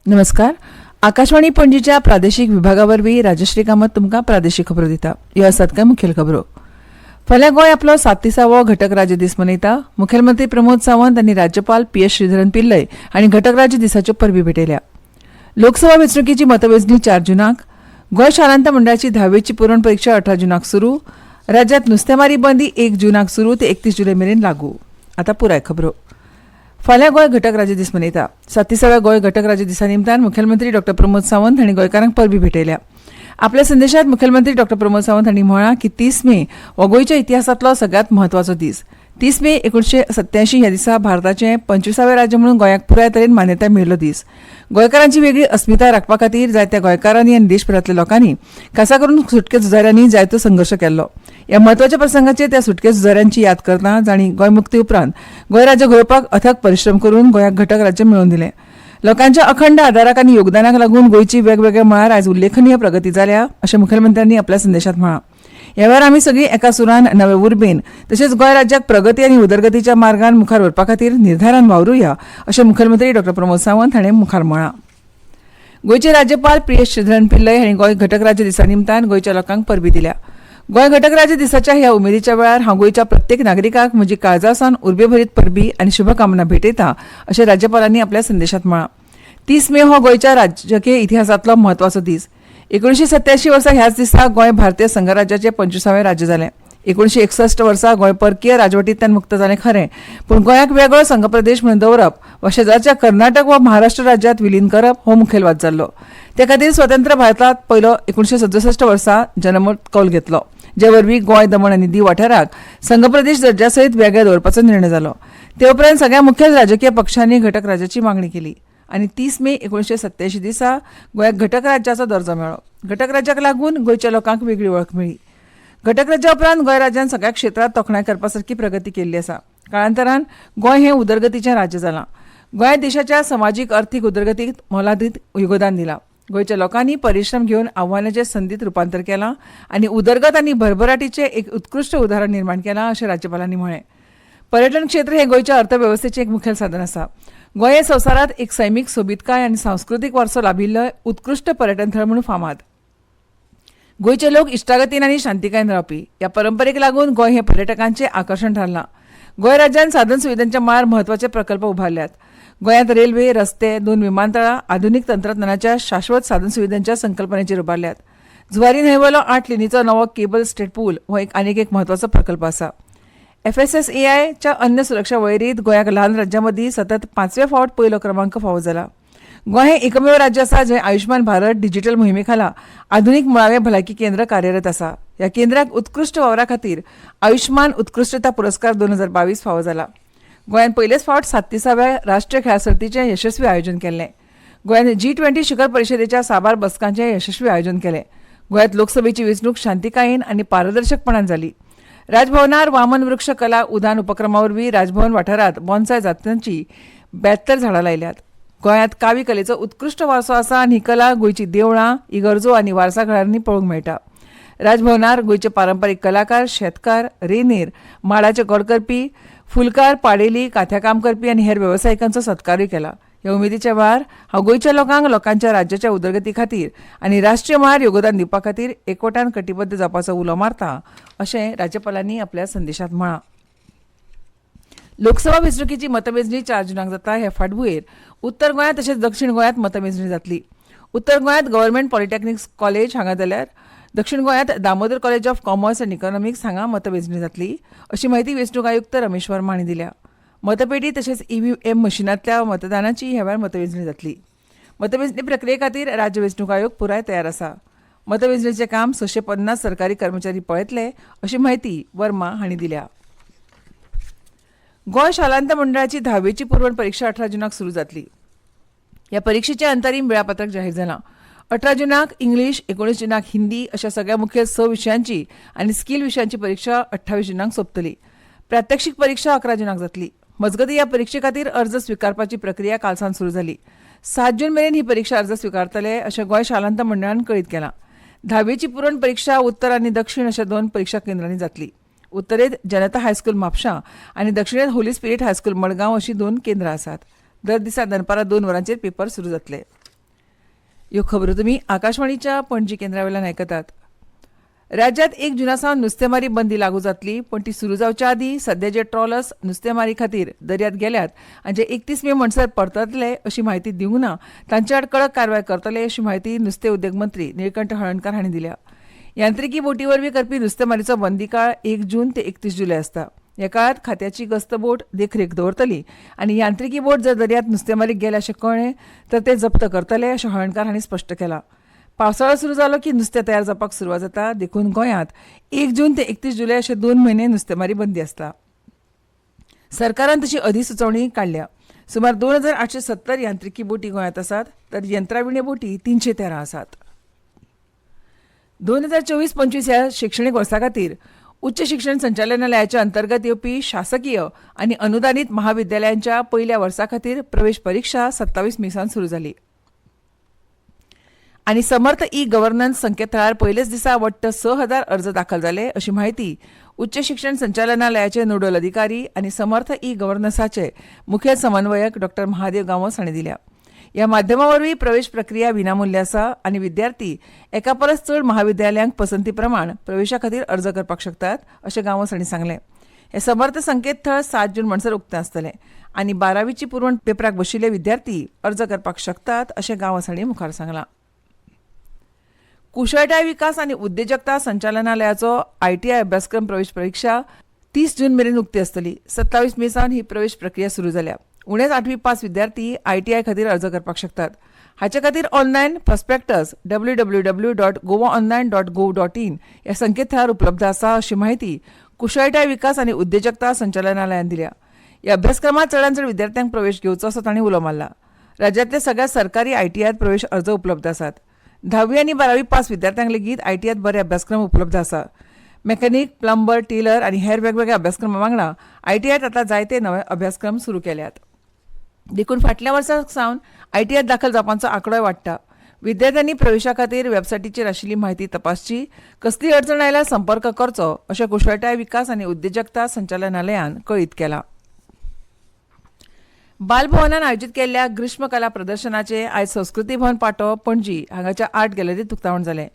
नमस्कार. आकाशवाणी पणजीच्या प्रादेशीक विभागावरवीं राजश्री कामत तुमकां प्रादेशीक खबरो दिता. ह्यो आसात कांय मुखेल खबरो. फाल्यां गोंय आपलो 37वो घटक राज्य दीस मनयता. मुखेलमंत्री प्रमोद सावंत आनी राज्यपाल PS श्रीधरन पिल्लय हांणी घटक राज्य दिसाच्यो परबी भेटयल्या. लोकसभा वेंचणुकेची मतमेजणी 4 जूनाक. गोंय शालांत मंडळाची 10वीची पुरवण परीक्षा 18 जूनाक सुरू. राज्यांत नुस्तेमारी बंदी 1 जूनाक सुरू ते 31 जुलय मेरेन लागू. आतां पुराय खबरो. फाल्यां गोंय घटक राज्य दीस मनयता. 37व्या गोंय घटक राज्य दिसा निमतान मुखेलमंत्री डॉ प्रमोद सावंत हांणी गोंयकारांक परबी भेटयल्या. आपल्या संदेशांत मुखेलमंत्री डॉ प्रमोद सावंत हांणी म्हळां की 30 मे हो गोंयच्या इतिहासांतलो सगळ्यांत म्हत्वाचो दीस. 30 मे 1987 ह्या दिसा भारताचें 25वें राज्य म्हणून गोंयाक पुराय तरेन मान्यताय मेळिल्लो दीस. गोंयकारांची वेगळी अस्मिताय राखपा खातीर जायत्या गोंयकारांनी आनी देशभरांतल्या लोकांनी खासा करून सुटके झुजाऱ्यांनी जायतो संघर्श केल्लो. ह्या म्हत्वाच्या प्रसंगाचेर त्या सुटके झुजाऱ्यांची याद करता जांणी गोंय मुक्ती उपरांत गोंय राज्य घडोवपाक अथक परिश्रम करून गोंयाक घटक राज्य मेळोवन दिलें. लोकांच्या अखंड आदाराक आनी योगदानाक लागून गोंयची वेगवेगळ्या मळार आयज उल्लेखनीय प्रगती जाल्या अशें मुखेलमंत्र्यांनी आपल्या संदेशांत म्हळां. ह्या वेळार आमी सगळीं एका सुरान नवे उर्बेन तशेंच गोंय राज्याक प्रगती आनी उदरगतीच्या मार्गान मुखार व्हरपा खातीर निर्धारान वावरुया अशें मुखेलमंत्री डॉ प्रमोद सावंत हाणें मुखार म्हळां. गोंयचे राज्यपाल PS श्रीधरन पिल्लय हांणी गोंय घटक राज्य दिसा निमतान गोंयच्या लोकांक परबी दिल्या. गोंय घटक राज्य दिसाच्या ह्या उमेदीच्या वेळार हांव गोंयच्या प्रत्येक नागरिकाक म्हजी काळजासावन उर्बेभरीत परबी आनी शुभकामना भेटयता अशें राज्यपालांनी आपल्या संदेशांत म्हळां. 30 मे हो गोंयच्या राजकीय इतिहासांतलो म्हत्वाचो दीस. 1987 वर्सा ह्याच दिसा गोंय भारतीय संघराज्याचें 25वें राज्य जालें. 1961 वर्सा गोंय परकीय राजवटींतल्यान मुक्त जालें खरें, पूण गोंयाक वेगळो संघ प्रदेश म्हणून दवरप वा शेजारच्या कर्नाटक वा महाराष्ट्र राज्यांत विलीन करप हो मुखेल वाद जाल्लो. ते खातीर स्वतंत्र भारतांत पयलो 1967 वर्सा जनमत कौल घेतलो, जे वरवीं गोंय, दमण आनी दीव वाठाराक संघ प्रदेश दर्ज्या सयत वेगळे दवरपाचो निर्णय जालो. ते उपरांत सगळ्या मुखेल राजकीय पक्षांनी घटक राज्याची मागणी केली आनी 30 मे 1987 दिसा गोंयाक घटक राज्याचो दर्जो मेळ्ळो. घटक राज्याक लागून गोंयच्या लोकांक वेगळी वळख मेळ्ळी. घटक राज्या उपरांत गोंय राज्यान सगळ्या क्षेत्रांत तोखणाय करपा सारकी प्रगती केल्ली आसा. काळांतरान गोंय हें उदरगतीचें राज्य जालां. गोंयान देशाच्या समाजीक अर्थीक उदरगतीक मोलादीक योगदान दिलां. गोंयच्या लोकांनी परिश्रम घेवन आव्हानाचें संदीत रुपांतर केलां आनी उदरगत आनी भरभराटीचें एक उत्कृश्ट उदाहरण निर्माण केलां अशें राज्यपालांनी म्हळें. पर्यटन क्षेत्र हें गोंयच्या अर्थवेवस्थेचें एक मुखेल साधन आसा. गोंय हें संवसारांत एक सैमीक सोबीतकाय आनी सांस्कृतीक वारसो लाभिल्लो उत्कृश्ट पर्यटन थळ म्हणून फामाद. गोंयचे लोक इश्टागतीन आनी शांतिकायेन रावपी. ह्या परंपरेक लागून गोंय हें पर्यटकांचें आकर्शण थारलां. गोंय राज्यान साधन सुविधांच्या मळार म्हत्वाचे प्रकल्प उभारल्यात. गोंयांत रेल्वे, रस्ते, 2 विमानतळां आधुनीक तंत्रज्ञानाच्या शाश्वत साधन सुविधांच्या संकल्पनेचेर उबारल्यात. जुवारी न्हंयवेलो 8 लेनीचो नवो केबल स्टेट पूल हो आनीक एक म्हत्वाचो प्रकल्प आसा. FSSAI च्या अन्न सुरक्षा वळेरींत गोंयाक ल्हान राज्यां मदीं सतत 5वें फावट पयलो क्रमांक फावो जाला. गोंय हें एकमेव राज्य आसा जंय आयुष्मान भारत डिजिटल मोहिमे खाला आधुनीक मुळावें भलायकी केंद्र कार्यरत आसा. ह्या केंद्राक उत्कृश्ट वावरा खातीर आयुष्मान उत्कृश्टता पुरस्कार 2022 फावो जाला. गोंयान पयलेच फावट 37व्या राष्ट्रीय खेळां सर्तीचें यशस्वी आयोजन केल्लें. गोंयान G20 शिखर परिशदेच्या साबार बसकांचें यशस्वी आयोजन केलें. गोंयांत लोकसभेची वेंचणूक शांतिकायेन आनी पारदर्शकपणान जाली. राजभवनार वामन वृक्ष कला उदान उपक्रमा वरवीं राजभवन वाठारांत बोन्साय जातींची 72 झाडां लायल्यात. गोंयांत कावी कलेचो उत्कृश्ट वारसो आसा आनी ही कला गोंयची देवळां, इगर्जो आनी वारसाघरांनी पळोवंक मेळटा. राजभवनार गोंयचे पारंपारीक कलाकार, शेतकार, रेनेर, माडाचे घोड करपी, फुलकार, पाडेली, काथ्या काम करपी आनी हेर वेवसायिकांचो सत्कारूय केला. ह्या उमेदीच्या वेळार हांव गोंयच्या लोकांक लोकांच्या राज्याच्या उदरगती खातीर आनी राष्ट्रीय मळार योगदान दिवपा खातीर एकवटान कटिबद्ध जावपाचो उलो मारता अशें राज्यपालांनी आपल्या संदेशांत म्हळां. लोकसभा वेंचणुकेची मतमेजणी 4 जूनाक जाता. हे फाटभुंयेर उत्तर गोंयांत तशेंच दक्षिण गोंयांत मतमेजणी जातली. उत्तर गोंयांत गव्हर्मेंट पॉलिटेक्नीक कॉलेज हांगा जाल्यार दक्षिण गोंयांत Damodar college of commerce and economics हांगा मतमेजणी जातली अशी माहिती वेंचणूक आयुक्त रमेश वर्मा हांणी दिल्या. मतपेटी तशेंच EVM मशिनांतल्या मतदानाची ह्या वेळार मतमेजणी जातली. मतमेजणी प्रक्रिये खातीर राज्य वेंचणूक आयोग पुराय तयार आसा. मतमेजणीचें काम 650 सरकारी कर्मचारी पळयतले अशी माहिती वर्मा हांणी दिल्या. गोंय शालांत मंडळाची 10वीची पुरवण परीक्षा 18 जूनाक सुरू जातली. ह्या परीक्षेचें अंतरीम वेळापत्रक जाहीर जालां. 18 जूनाक इंग्लीश, 19 जूनाक हिंदी अशा सगळ्या मुखेल 6 विशयांची आनी स्कील विशयांची परीक्षा 28 जूनाक सोंपतली. प्रात्यक्षीक परीक्षा 11 जूनाक जातली. मजगतीं ह्या परीक्षे खातीर अर्ज स्विकारपाची प्रक्रिया कालसावन सुरू जाली. 7 जून मेरेन ही परीक्षा अर्ज स्विकारतले अशें गोंय शालांत मंडळान कळीत केलां. 10वीची पुरवण परीक्षा उत्तर आनी दक्षिण अशा 2 परीक्षा केंद्रांनी जातली. उत्तरेत जनता हायस्कूल म्हापशां आनी दक्षिणेत होली स्पिरीट हायस्कूल मडगांव अशी 2 केंद्रां आसात. दर दिसा दनपारां 2 वरांचेर पेपर सुरू जातले. ह्यो खबरो तुमी आकाशवाणीच्या पणजी केंद्रावेल्यान आयकतात. राज्यात 1 जुनासावन नुस्तेमारी बंदी लागू जातली, पण ती सुरू जावच्या आदी सध्या जे ट्रॉलर्स नुस्तेमारी खातीर दर्यांत गेल्यात आनी जे 31 मे म्हणसर परततले अशी माहिती दिवंक ना, तांचे आड कडक कारवाय करतले अशी माहिती नुस्तें उद्देग मंत्री निळकंठ हळर्णकार हांणी दिल्या. यांत्रिकी बोटी वरवीं करपी नुस्तेमारीचो बंदी काळ 1 जून ते 31 जुलय आसता. ह्या काळात खात्याची गस्त बोट देखरेख दवरतली आनी यांत्रिकी बोट जर दर्यांत नुस्तेमारीक गेले अशें कळ्ळें तर ते जप्त करतले अशें हळर्णकार हांणी स्पश्ट केलां. पावसाळो सुरू जालो की नुस्तें तयार जावपाक सुरवात जाता, देखून गोंयांत 1 जून ते 31 जुलय अशे 2 म्हयने नुस्तेमारी बंदी आसता. सरकारान तशी अधिसुचोवणी काडल्या. सुमार 2870 यांत्रिकी बोटी गोंयांत आसात, तर यंत्राविणे बोटी 313 आसात. 2024-25 ह्या शिक्षणीक वर्सा खातीर उच्च शिक्षण संचालनालयाच्या अंतर्गत येवपी शासकीय आनी अनुदानीत महाविद्यालयांच्या पयल्या वर्सा खातीर प्रवेश परीक्षा 27 मे सावन सुरू जाली. आनी समर्थ ई गव्हर्नन्स संकेतथळार पयलेच दिसा वट्ट 6,000 अर्ज दाखल जाले अशी माहिती उच्च शिक्षण संचालनालयाचे नोडल अधिकारी आनी समर्थ ई गव्हर्नन्साचे मुखेल समन्वयक डॉ महादेव गांवस हांणी दिल्या. ह्या माध्यमा वरवीं प्रवेश प्रक्रिया विनामूल्य आसा आनी विद्यार्थी एका परस चड महाविद्यालयांक पसंती प्रमाण प्रवेशा खातीर अर्ज करपाक शकतात अशें गांवस हांणी सांगलें. हे समर्थ संकेतथळ 7 जून म्हणसर उक्तें आसतलें आनी 12वीची पुरवण पेपराक बशिल्ले विद्यार्थी अर्ज करपाक शकतात अशें गांवस हांणी मुखार सांगलां. कुशळटाय विकास आनी उद्देजकता संचालनालयाचो ITI अभ्यासक्रम प्रवेश परीक्षा 30 जून मेरेन उक्ती आसतली. 27 मे सावन ही प्रवेश प्रक्रिया सुरू जाल्या. उणेच 8वी पास विद्यार्थी ITI खातीर अर्ज करपाक शकतात. हाचे खातीर ऑनलायन प्रॉस्पेक्टस www.goaonline.gov.in ह्या संकेतथळार उपलब्ध आसा अशी माहिती कुशळटाय विकास आनी उद्देजकता संचालनालयान दिल्या. ह्या अभ्यासक्रमांत चडांत चड विद्यार्थ्यांक प्रवेश घेवचो असो तांणी उलो मारला. राज्यांतल्या सगळ्या सरकारी ITIत प्रवेश अर्ज उपलब्ध आसात. 10वी आनी 12वी पास विद्यार्थ्यांक लेगीत ITIत बरे अभ्यासक्रम उपलब्ध आसा. मेकॅनीक, प्लंबर, टेलर आनी हेर वेगवेगळ्या अभ्यासक्रमा वांगडा ITIत आतां जायते नवे अभ्यासक्रम सुरू केल्यात. देखून फाटल्या वर्सा सावन ITIत दाखल जावपांचो आंकडोय वाडटा. विद्यार्थ्यांनी प्रवेशा खातीर वेबसायटीचेर आशिल्ली म्हायती तपासची, कसलीय अडचण आयल्यार संपर्क करचो अशें कुशळटाय विकास आनी उद्देजकता संचालनालयान कळीत केलां. बालभवनान आयोजीत केल्ल्या ग्रीष्म कला प्रदर्शनाचे आयज संस्कृती भवन पाटो पणजी हांगाच्या आर्ट गॅलरीत उक्तावण जालें.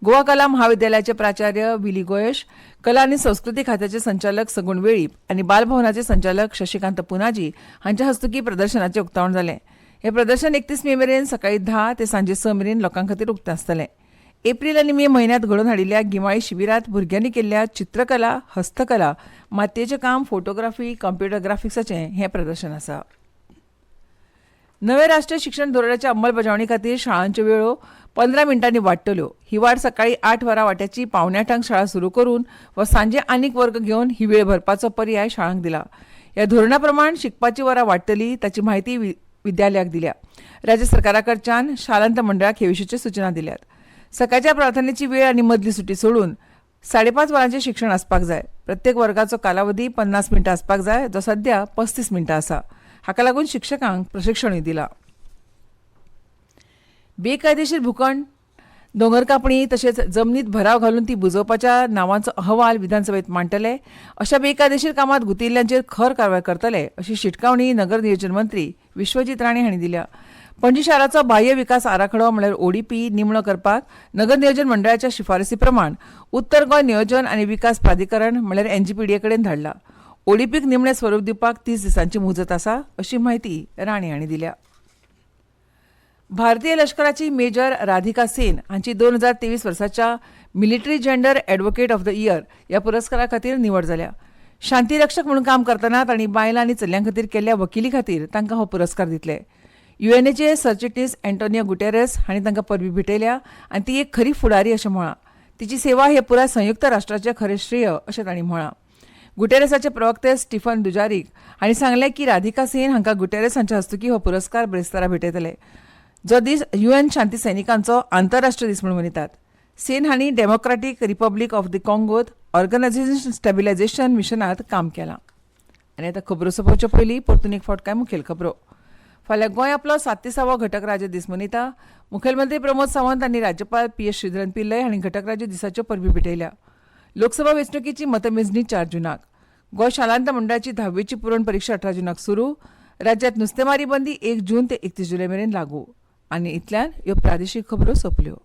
गोवा कला महाविद्यालयाचे प्राचार्य विली गोयश, कला आनी संस्कृती खात्याचे संचालक सगुण वेळीप आनी बालभवनाचे संचालक शशिकांत पुनाजी हांच्या हस्तुकीं प्रदर्शनाचें उक्तावण जालें. हे प्रदर्शन 31 मे मेरेन सकाळीं 10 ते सांजे 6 मेरेन लोकां खातीर उक्तें आसतलें. एप्रील आनी मे म्हयन्यांत घडोवन हाडिल्ल्या गिमाळी शिबिरांत भुरग्यांनी केल्ल्या चित्रकला, हस्तकला, मातयेचें काम, फोटोग्राफी, कंप्युटर ग्राफिक्साचें हें प्रदर्शन आसा. नवे राष्ट्रीय शिक्षण धोरणाच्या अंमलबजावणी खातीर शाळांच्यो वेळो 15 मिनटांनी वाडटल्यो. ही वाड सकाळीं 8 वरां वाट्याची 8:45 शाळा सुरू करून व सांजे आनीक वर्ग घेवन ही वेळ भरपाचो पर्याय शाळांक दिला. ह्या धोरणा प्रमाण शिकपाची वरां वाडटली ताची म्हायती विद्यालयाक दिल्या. राज्य सरकारा कडच्यान शालांत मंडळाक हे विशींच्यो सुचना दिल्यात. सकाळच्या प्रार्थनेची वेळ आनी मदली सुटी सोडून 5.5 वरांचें शिक्षण आसपाक जाय. प्रत्येक वर्गाचो कालावधी 50 मिनटां आसपाक जाय, जो सध्या 35 मिनटां आसा. हाका लागून शिक्षकांक प्रशिक्षणूय दिलां. बेकायदेशीर भूखंड, दोंगर कापणी तशेंच जमनीत भराव घालून ती बुजोवपाच्या नांवांचो अहवाल विधानसभेत मांडटले. अशा बेकायदेशीर कामांत गुंतिल्ल्यांचेर खर कारवाय करतले अशी शिटकावणी नगर नियोजन मंत्री विश्वजीत राणे हांणी दिल्या. पणजी शाराचो बाह्य विकास आराखडो म्हळ्यार ODP निमणो करपाक नगर नियोजन मंडळाच्या शिफारसी प्रमाण उत्तर गोंय नियोजन आनी विकास प्राधिकरण म्हळ्यार NGPDA कडेन धाडला. ODPक निमणें स्वरूप दिवपाक 30 दिसांची मुजत आसा अशी माहिती राणे हांणी दिल्या. भारतीय लश्कराची मेजर राधिका सेन हांची 2023 वर्साच्या military gender advocate of the year ह्या पुरस्कारा खातीर निवड जाल्या. शांतीरक्षक म्हणून काम करतना तांणी बायलां आनी चलयां खातीर केल्ल्या वकिली खातीर तांकां हो पुरस्कार दितले. UNAचे सरचिटणीस अँटोनियो गुटेरेस हांणी तांकां परबीं भेटयल्या आनी ती एक खरी फुडारी अशें म्हळां. तिची सेवा हे पुराय संयुक्त राष्ट्राचें खरें श्रेय अशें तांणी म्हळां. गुटेरेसाचे प्रवक्ते स्टीफन दुजारीक हांणी सांगलें की राधिका सेन हांकां गुटेरेस हांच्या हस्तुकीं हो पुरस्कार ब्रेस्तारा भेटयतले, जो दीस UN शांती सैनिकांचो आंतरराष्ट्रीय दीस म्हणून मनयतात. सेन हांणी डेमोक्रेटीक रिपब्लीक ऑफ द कॉंगोत ऑर्गनायझेशन स्टॅबिलायझेशन मिशनांत काम केलां. आनी आतां खबरो सोंपोवचे पयलीं परतून एक फावट कांय मुखेल खबरो. फाल्यां गोंय आपलो 37वो घटक राज्य दीस मनयता. मुखेलमंत्री प्रमोद सावंत आनी राज्यपाल PS श्रीधरन पिल्लय हांणी घटक राज्य दिसाच्यो परबीं भेटयल्या. लोकसभा वेंचणुकेची मतमेजणी 4 जूनाक. गोंय शालांत मंडळाची 10वीची पुरवण परीक्षा 18 जूनाक सुरू. राज्यांत नुस्तेमारी बंदी 1 जून ते 31 जुलय मेरेन लागू. आनी इतल्यान ह्यो प्रादेशीक खबरो सोंपल्यो.